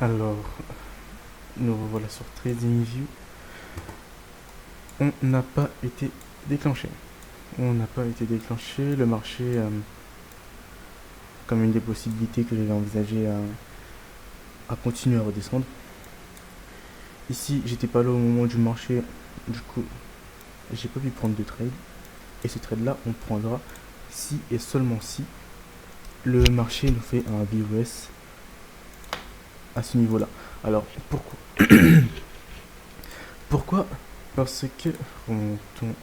Alors, nous revoilà sur TradingView. On n'a pas été déclenché. Le marché, comme une des possibilités que j'avais envisagé, à continuer à redescendre. Ici, j'étais pas là au moment du marché, du coup, j'ai pas pu prendre de trade. Et ce trade là, on prendra si et seulement si le marché nous fait un BOS à ce niveau là. Alors pourquoi Pourquoi Parce que, remontons,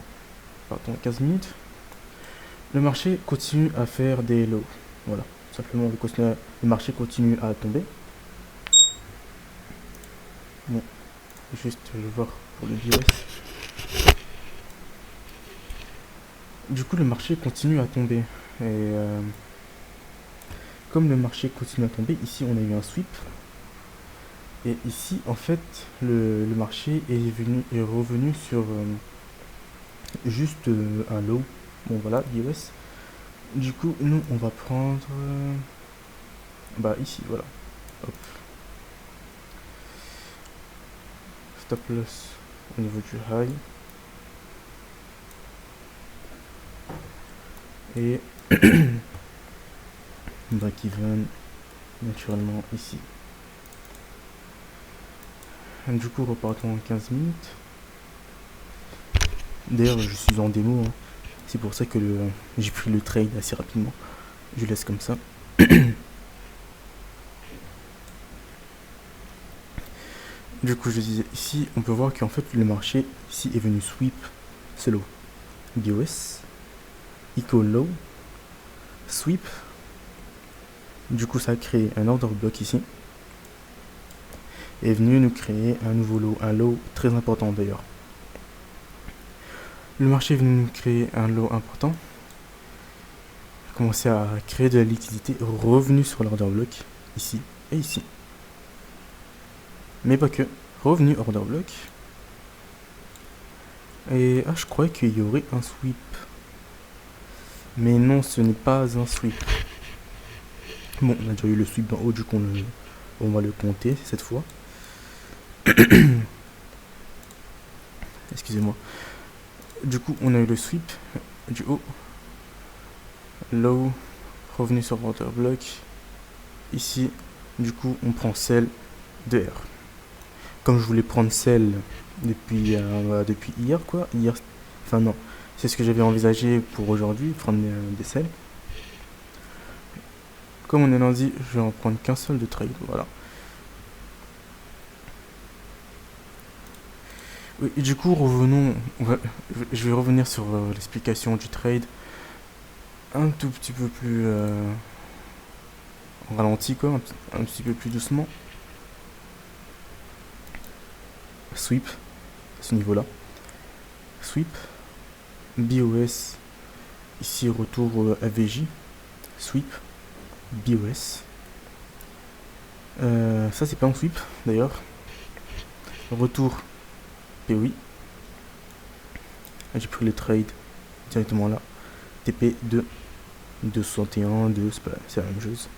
pardon, 15 minutes, le marché continue à faire des lows. Voilà, simplement le marché continue à tomber. Bon, juste je vais voir pour le BOS. Du coup, le marché continue à tomber. Et comme le marché continue à tomber, ici on a eu un sweep. Et ici, en fait, le marché est revenu sur juste un low. Bon, voilà, BOS. Du coup, nous, on va prendre... bah, ici, voilà. Hop. Stop loss au niveau du high. Et break-even, naturellement, ici. Du coup, repartons en 15 minutes. D'ailleurs, je suis en démo. Hein. C'est pour ça que j'ai pris le trade assez rapidement. Je laisse comme ça. Du coup, je disais, ici, on peut voir qu'en fait, le marché, ici, est venu sweep ce low. BOS, equal low, sweep. Du coup, ça a créé un order block ici. Et est venu nous créer un nouveau low, un low très important d'ailleurs. Le marché est venu nous créer un low important. Commencer à créer de la liquidité, revenu sur l'order block, ici et ici. Mais pas que, revenu order block. Et je croyais qu'il y aurait un sweep. Mais non, ce n'est pas un sweep. Bon, on a déjà eu le sweep d'en haut, du coup on va le compter cette fois. Excusez-moi. Du coup, on a eu le sweep du haut. Low, revenu sur order block. Ici, du coup, on prend sell de R. Comme je voulais prendre sell depuis hier, quoi. Hier, enfin non, c'est ce que j'avais envisagé pour aujourd'hui, prendre des sells. Comme on est lundi, je vais en prendre qu'un seul de trade, voilà. Oui, et du coup, je vais revenir sur l'explication du trade un tout petit peu plus ralenti, quoi, un petit peu plus doucement. Sweep, à ce niveau-là. Sweep, BOS, ici retour AVJ, sweep, BOS. Ça c'est pas un sweep d'ailleurs. Retour POI. J'ai pris le trade directement là. TP 2, 261, 2, c'est la même chose.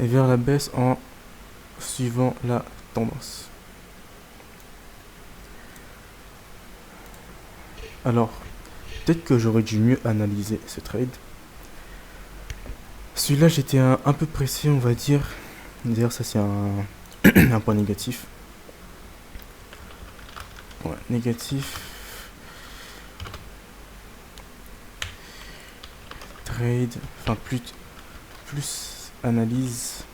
Et vers la baisse en suivant la tendance. Alors, peut-être que j'aurais dû mieux analyser ce trade. Celui-là, j'étais un peu pressé, on va dire. D'ailleurs, ça c'est un point négatif. Ouais, négatif. Trade, enfin plus analyse.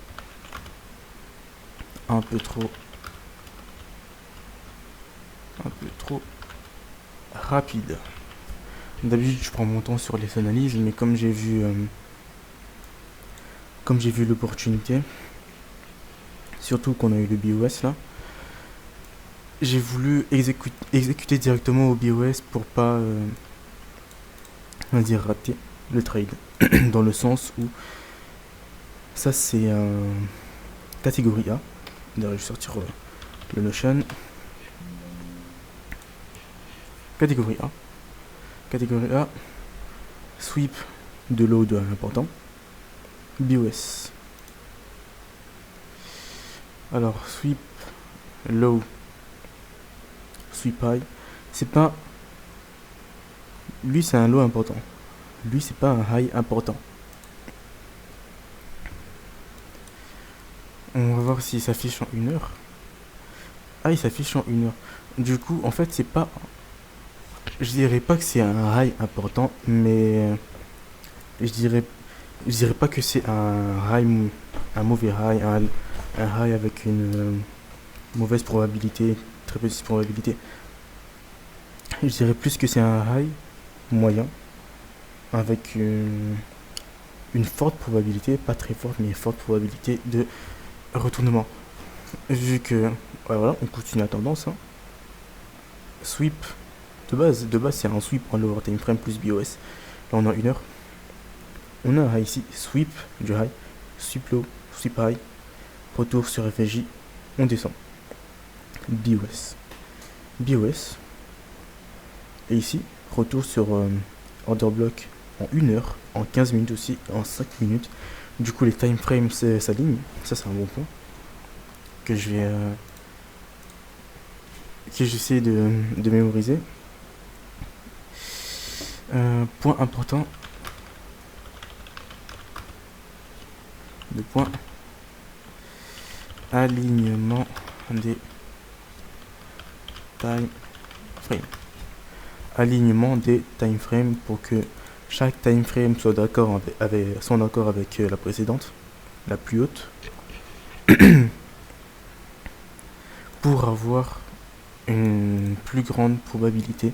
Un peu trop rapide. D'habitude, je prends mon temps sur les analyses, mais comme j'ai vu l'opportunité, surtout qu'on a eu le BOS là, j'ai voulu exécuter directement au BOS pour pas on va dire rater le trade. Dans le sens où ça c'est catégorie A. D'ailleurs, je vais sortir le Notion. Catégorie A. Catégorie A. Sweep de load important. BOS. Alors, sweep low, sweep high, c'est pas... Lui, c'est un low important. Lui, c'est pas un high important. On va voir s'il s'affiche en 1 heure. Ah, il s'affiche en 1 heure. Du coup, en fait, c'est pas... Je dirais pas que c'est un high important, mais... Je dirais pas que c'est un high... Un mauvais high, un high avec une mauvaise probabilité, très petite probabilité. Je dirais plus que c'est un high moyen, avec une forte probabilité, pas très forte, mais forte probabilité de retournement. Vu que, ouais, voilà, on continue la tendance. Hein. Sweep, de base c'est un sweep en lower time frame plus BOS. Là on a 1 heure. On a un high ici, sweep du high, sweep low, sweep high, retour sur FSJ, on descend. BOS. BOS. Et ici, retour sur order block en 1 heure, en 15 minutes aussi, en 5 minutes. Du coup les time frames s'alignent, ça c'est un bon point. Que je vais... que j'essaie de mémoriser. Point important. Le point alignement des time frames. Alignement des time frames pour que chaque time frame soit d'accord avec la précédente, la plus haute, pour avoir une plus grande probabilité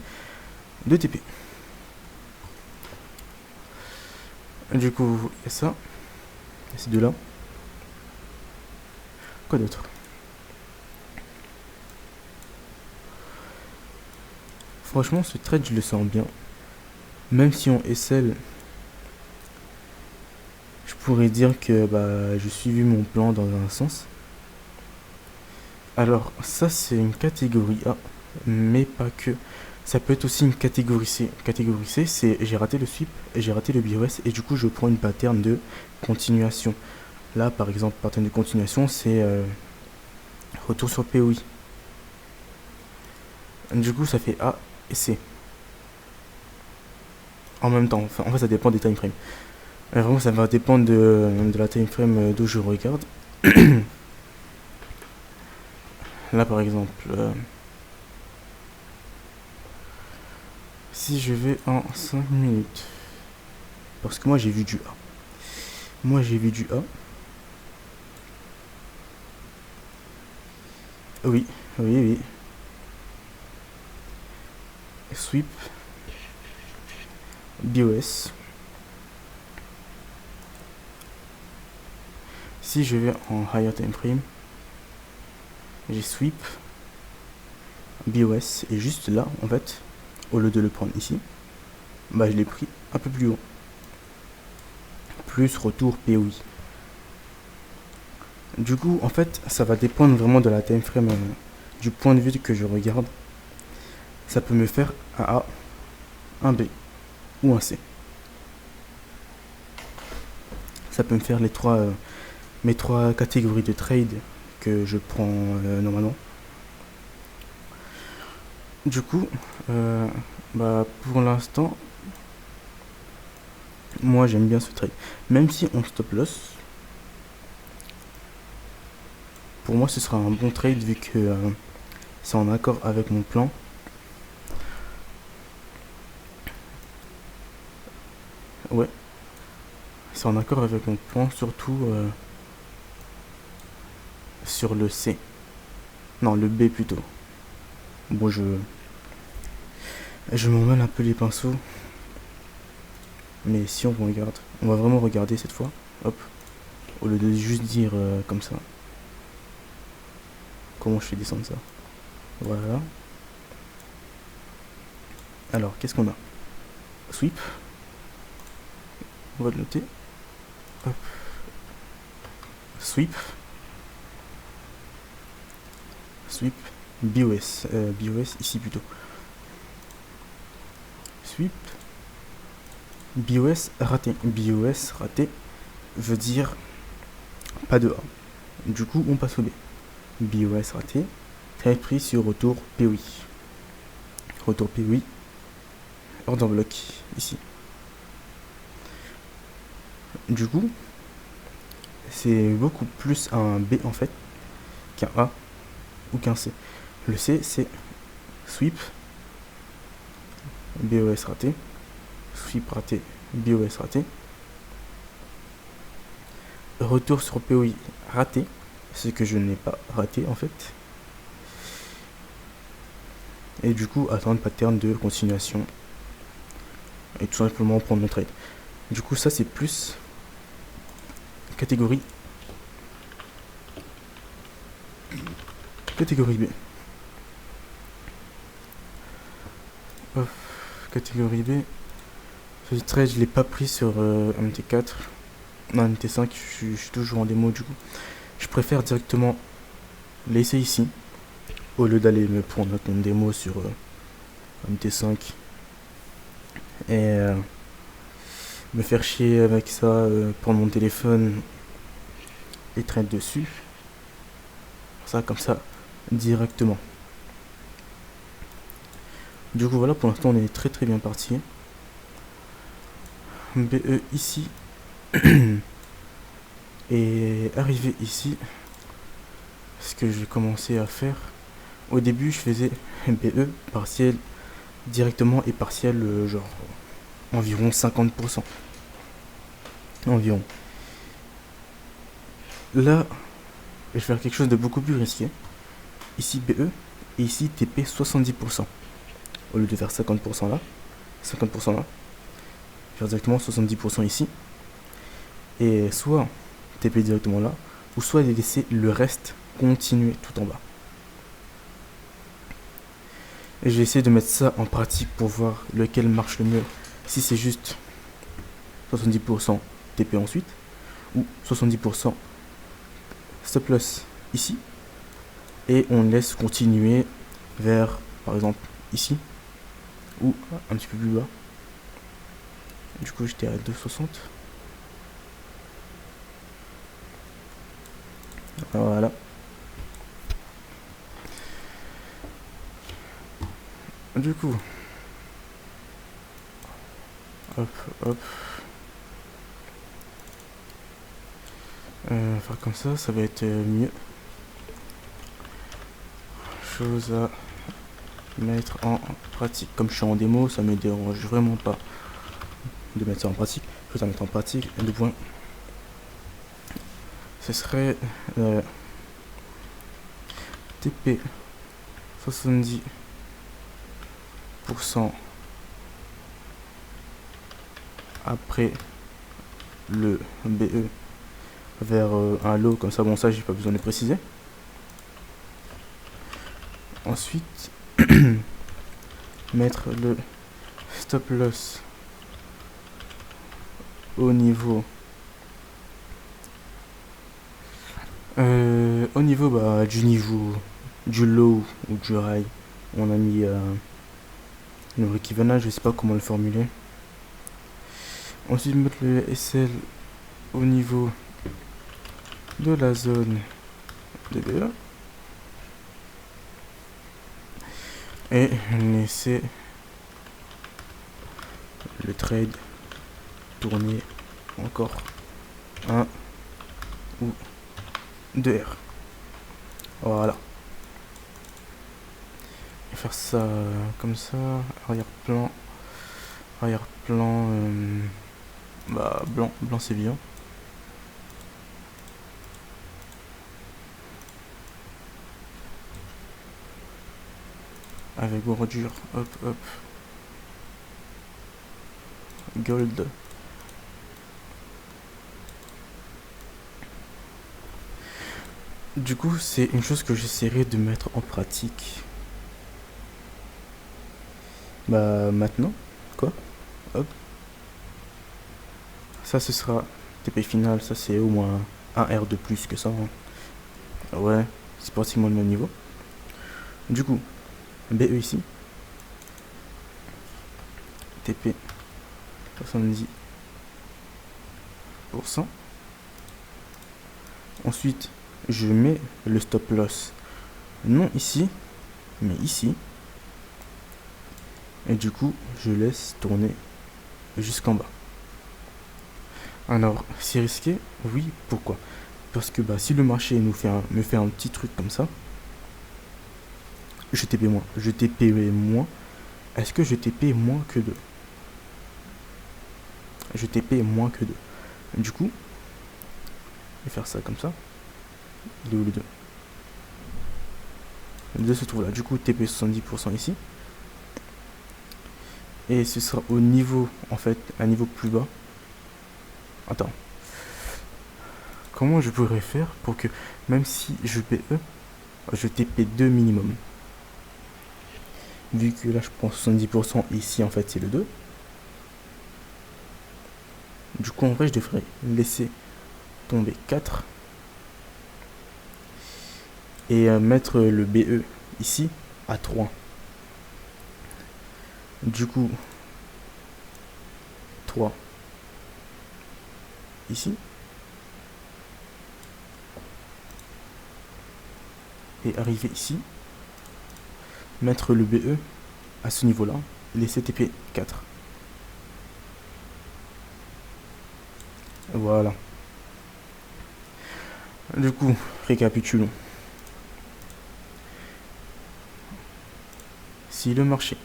de TP. Du coup, il y a ça. Ces deux-là. Quoi d'autre? Franchement, ce trade, je le sens bien. Même si on SL, je pourrais dire que je suivis mon plan dans un sens. Alors, ça, c'est une catégorie A, mais pas que. Ça peut être aussi une catégorie C. Catégorie C, c'est j'ai raté le sweep, j'ai raté le BOS, et du coup, je prends une pattern de continuation. Là, par exemple, pattern de continuation, c'est retour sur POI. Du coup, ça fait A et C. En même temps, enfin, en fait, ça dépend des time frames. Vraiment, ça va dépendre de la time frame d'où je regarde. Là, par exemple, si je vais en 5 minutes, parce que moi, j'ai vu du A. Moi, j'ai vu du A. Oui, oui, oui. Sweep. BOS. Si je vais en higher time frame, j'ai sweep, BOS, et juste là, en fait, au lieu de le prendre ici, je l'ai pris un peu plus haut. Plus retour POI. Du coup, en fait, ça va dépendre vraiment de la time frame, du point de vue que je regarde. Ça peut me faire un A, un B ou un C. Ça peut me faire mes trois catégories de trade que je prends normalement. Du coup, pour l'instant, moi j'aime bien ce trade. Même si on stop loss, pour moi ce sera un bon trade vu que c'est en accord avec mon plan. Ouais, c'est en accord avec mon plan, surtout sur le C. Non, le B plutôt. Bon, je m'en mêle un peu les pinceaux. Mais si on regarde, on va vraiment regarder cette fois. Hop. Au lieu de juste dire comme ça. Comment je fais descendre ça? Voilà. Alors, qu'est-ce qu'on a? Sweep. On va le noter. Hop. Sweep. Sweep. BOS. BOS ici plutôt. Sweep. BOS raté. BOS raté veut dire pas de A. Du coup, on passe au B. BOS raté. Trade pris sur retour POI. Retour POI. Order block ici. Du coup, c'est beaucoup plus un B en fait qu'un A ou qu'un C. Le C, c'est sweep, BOS raté, sweep raté, BOS raté, retour sur POI raté, ce que je n'ai pas raté en fait, et du coup attendre pattern de continuation et tout simplement prendre le trade. Du coup ça c'est plus catégorie B. Catégorie B. Ce trade je l'ai pas pris sur MT4. Non, MT5 je suis toujours en démo, du coup je préfère directement laisser ici au lieu d'aller me prendre une démo sur MT5 et me faire chier avec ça, prendre mon téléphone et trade dessus. Ça comme ça directement. Du coup voilà, pour l'instant on est très très bien parti. BE ici et arrivé ici, ce que j'ai commencé à faire au début, je faisais BE partiel directement et partiel genre environ 50% environ. Là je vais faire quelque chose de beaucoup plus risqué. Ici BE et ici TP 70%. Au lieu de faire 50% là, 50% là, je vais faire directement 70% ici. Et soit TP directement là, ou soit laisser le reste continuer tout en bas. Et je vais essayer de mettre ça en pratique pour voir lequel marche le mieux. Si c'est juste 70% TP ensuite, ou 70% stop loss ici, et on laisse continuer vers, par exemple, ici, ou un petit peu plus bas. Du coup, j'étais à 2,60. Voilà. Du coup, hop, hop. Faire comme ça va être mieux. Chose à mettre en pratique. Comme je suis en démo, ça me dérange vraiment pas de mettre ça en pratique. Chose à mettre en pratique. Et le point, ce serait TP 70% après le BE vers un low, comme ça, bon, ça j'ai pas besoin de préciser. Ensuite, mettre le stop loss au niveau du niveau du low ou du high. On a mis le break-even, je sais pas comment le formuler. Ensuite, mettre le SL au niveau de la zone de BE et laisser le trade tourner encore 1 ou 2 R. Voilà. Et faire ça comme ça, arrière-plan, blanc c'est bien. Avec bordure, hop hop, gold. Du coup, c'est une chose que j'essaierai de mettre en pratique. Bah maintenant, quoi, hop. Ça ce sera TP final, ça c'est au moins un R de plus que ça. Hein. Ouais, c'est pratiquement le même niveau. Du coup, BE ici, TP 70%. Ensuite, je mets le stop loss, non ici, mais ici. Et du coup, je laisse tourner jusqu'en bas. Alors, c'est risqué? Oui, pourquoi? Parce que si le marché me fait un petit truc comme ça, je TP moins. Je TP moins. Est-ce que je TP moins que 2? Je TP moins que 2. Du coup, je vais faire ça comme ça. Il est où le 2? Le 2 se trouve là. Du coup, TP 70% ici. Et ce sera au niveau, en fait, un niveau plus bas. Attends. Comment je pourrais faire pour que, même si je PE, je TP2 minimum? Vu que là, je prends 70%, ici, en fait, c'est le 2. Du coup, en vrai, je devrais laisser tomber 4. Et mettre le BE ici à 3. Du coup, 3 ici. Et arriver ici. Mettre le BE à ce niveau-là. Et laisser TP 4. Voilà. Du coup, récapitulons. Si le marché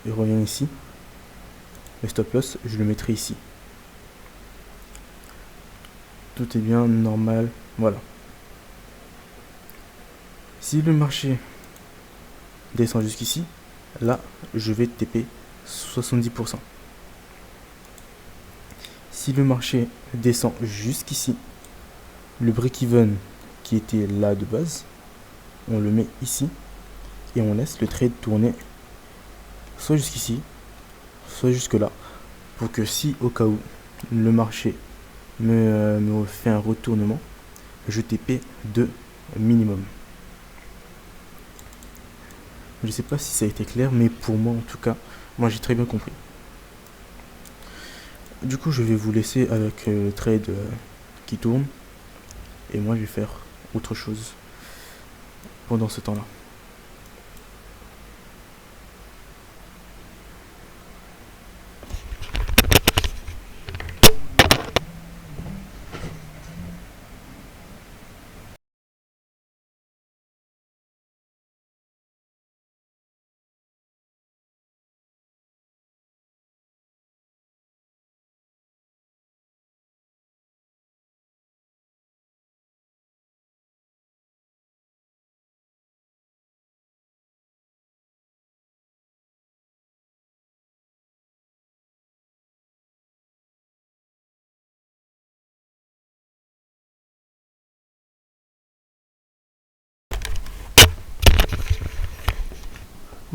revient ici, le stop loss, je le mettrai ici. Tout est bien, normal, voilà. Si le marché descend jusqu'ici, là, je vais TP 70%. Si le marché descend jusqu'ici, le break-even qui était là de base, on le met ici et on laisse le trade tourner soit jusqu'ici, soit jusque là, pour que si au cas où le marché me fait un retournement, je TP 2 minimum. Je sais pas si ça a été clair, mais pour moi en tout cas, moi j'ai très bien compris. Du coup, je vais vous laisser avec le trade qui tourne, et moi je vais faire autre chose pendant ce temps-là.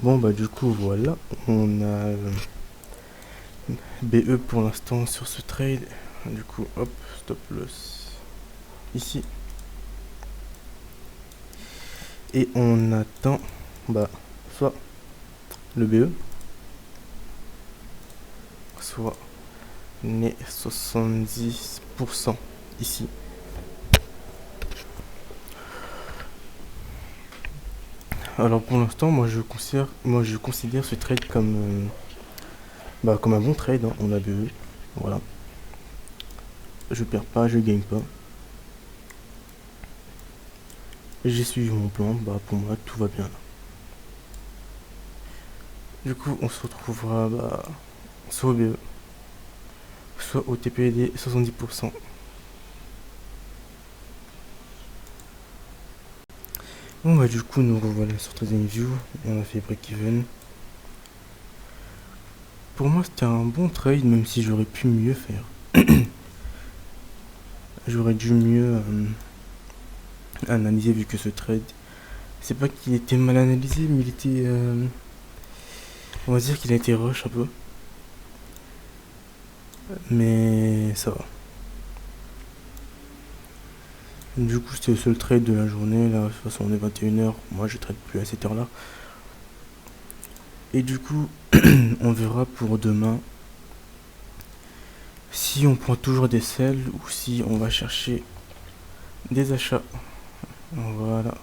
Bon du coup voilà, on a BE pour l'instant sur ce trade. Du coup hop, stop loss ici. Et on attend soit le BE, soit les 70% ici. Alors pour l'instant, moi je considère ce trade comme comme un bon trade, hein. On a BE, voilà. Je perds pas, je gagne pas. J'ai suivi mon plan, pour moi tout va bien là. Du coup, on se retrouvera soit au BE, soit au TPD 70%. Bon du coup, nous revoilà sur TradingView, on a fait break-even. Pour moi, c'était un bon trade, même si j'aurais pu mieux faire. J'aurais dû mieux analyser, vu que ce trade, c'est pas qu'il était mal analysé, mais il était on va dire qu'il a été rush un peu, mais ça va. Du coup, c'était le seul trade de la journée. Là, de toute façon, on est 21h, moi je trade plus à cette heure là. Et du coup, on verra pour demain si on prend toujours des sells ou si on va chercher des achats Voilà.